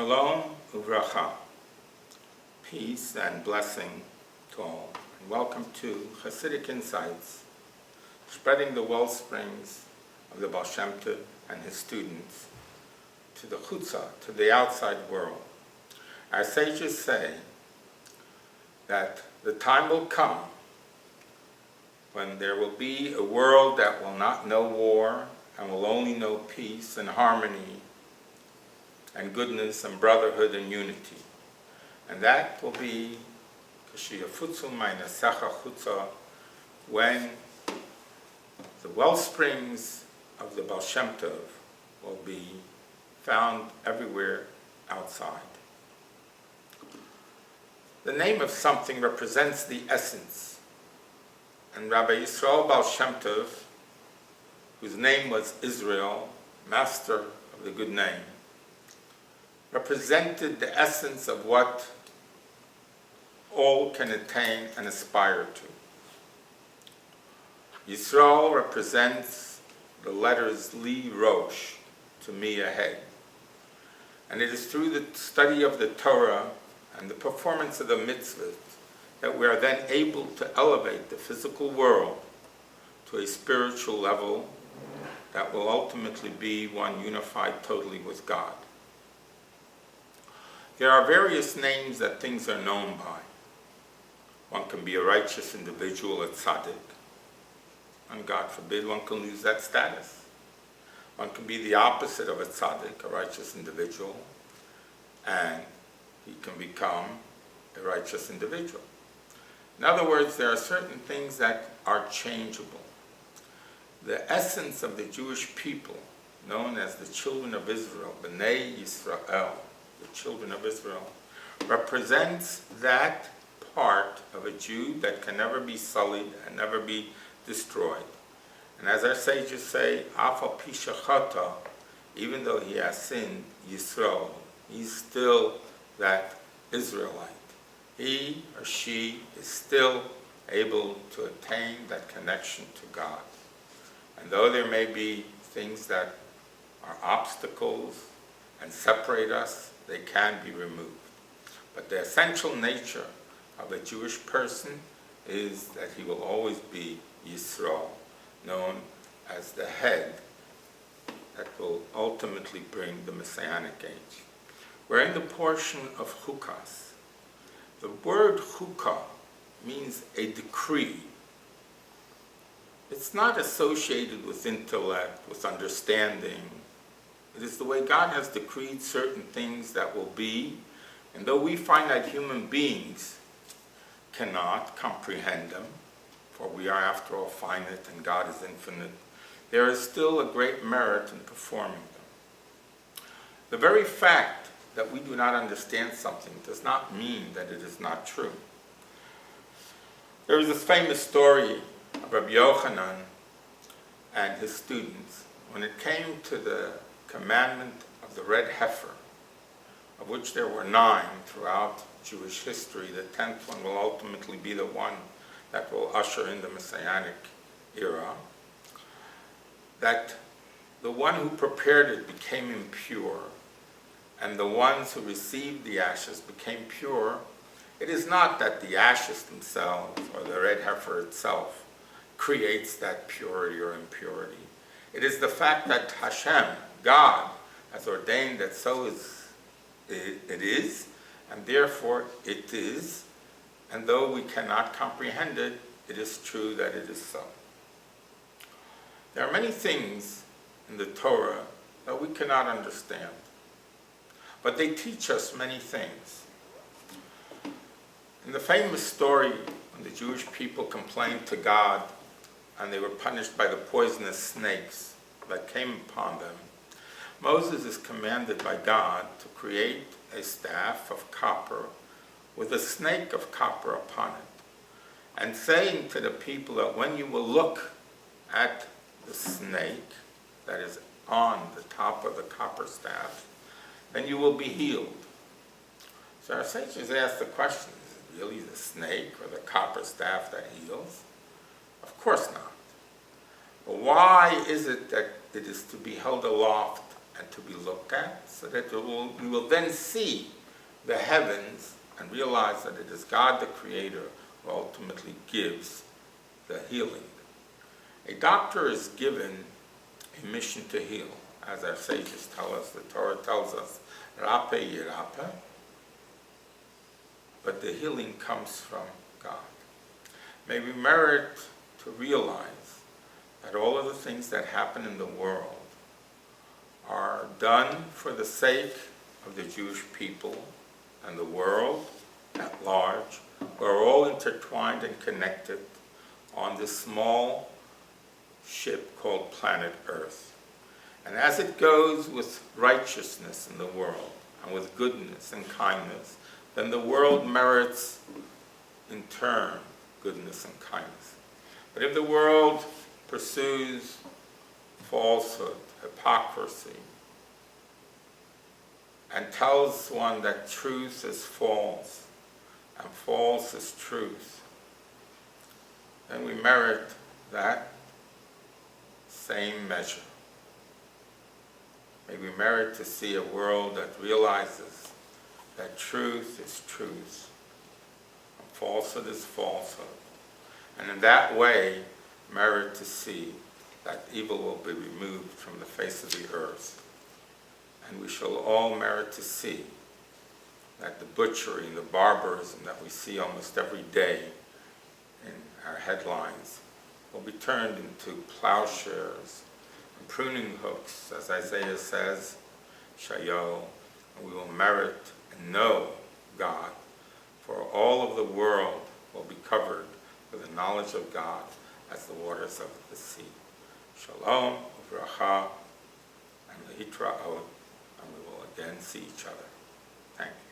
Shalom uvracha, peace and blessing to all, and welcome to Hasidic Insights, spreading the well springs of the Baal Shem Tov and his students to the chutzah, to the outside world. Our sages say that the time will come when there will be a world that will not know war and will only know peace and harmony and goodness and brotherhood and unity. And that will be when the well springs of the Baal Shem Tov will be found everywhere outside. The name of something represents the essence. And Rabbi Yisrael Baal Shem Tov, whose name was Israel, master of the good name, represented the essence of what all can attain and aspire to. Yisrael represents the letters Li Rosh, to me a head. And it is through the study of the Torah and the performance of the mitzvahs that we are then able to elevate the physical world to a spiritual level that will ultimately be one unified totally with God. There are various names that things are known by. One can be a righteous individual, a tzaddik, and God forbid one can lose that status. One can be the opposite of a tzaddik, a righteous individual, and he can become a righteous individual. In other words, there are certain things that are changeable. The essence of the Jewish people, known as the children of Israel, B'nai Yisrael, the children of Israel, represents that part of a Jew that can never be sullied and never be destroyed. And as our sages say, Afal pi shechata, even though he has sinned, Yisrael, he's still that Israelite. He or she is still able to attain that connection to God. And though there may be things that are obstacles and separate us, they can be removed. But the essential nature of a Jewish person is that he will always be Yisrael, known as the head that will ultimately bring the Messianic age. We're in the portion of Chukas. The word Chukah means a decree. It's not associated with intellect, with understanding. It is the way God has decreed certain things that will be, and though we find that human beings cannot comprehend them, for we are after all finite and God is infinite, there is still a great merit in performing them. The very fact that we do not understand something does not mean that it is not true. There is this famous story of Rabbi Yochanan and his students when it came to the commandment of the red heifer, of which there were 9 throughout Jewish history. The 10th one will ultimately be the one that will usher in the Messianic era, that the one who prepared it became impure, and the ones who received the ashes became pure. It is not that the ashes themselves or the red heifer itself creates that purity or impurity. It is the fact that Hashem, God, has ordained that so it is, and therefore it is, and though we cannot comprehend it, it is true that it is so. There are many things in the Torah that we cannot understand, but they teach us many things. In the famous story when the Jewish people complained to God and they were punished by the poisonous snakes that came upon them, Moses is commanded by God to create a staff of copper with a snake of copper upon it, and saying to the people that when you will look at the snake that is on the top of the copper staff, then you will be healed. So our sages ask the question, is it really the snake or the copper staff that heals? Of course not. But why is it that it is to be held aloft and to be looked at, so that we will then see the heavens and realize that it is God the Creator who ultimately gives the healing. A doctor is given a mission to heal. As our sages tell us, the Torah tells us, Rape Yirape, but the healing comes from God. May we merit to realize that all of the things that happen in the world are done for the sake of the Jewish people and the world at large. We're all intertwined and connected on this small ship called planet Earth. And as it goes with righteousness in the world and with goodness and kindness, then the world merits in turn goodness and kindness. But if the world pursues falsehood, hypocrisy, and tells one that truth is false and false is truth, then we merit that same measure. May we merit to see a world that realizes that truth is truth and falsehood is falsehood, and in that way merit to see that evil will be removed from the face of the earth. And we shall all merit to see that the butchery and the barbarism that we see almost every day in our headlines will be turned into plowshares and pruning hooks, as Isaiah says, Shayo, and we will merit and know God, for all of the world will be covered with the knowledge of God as the waters of the sea. Shalom, uvracha, and lehitraot, and we will again see each other. Thank you.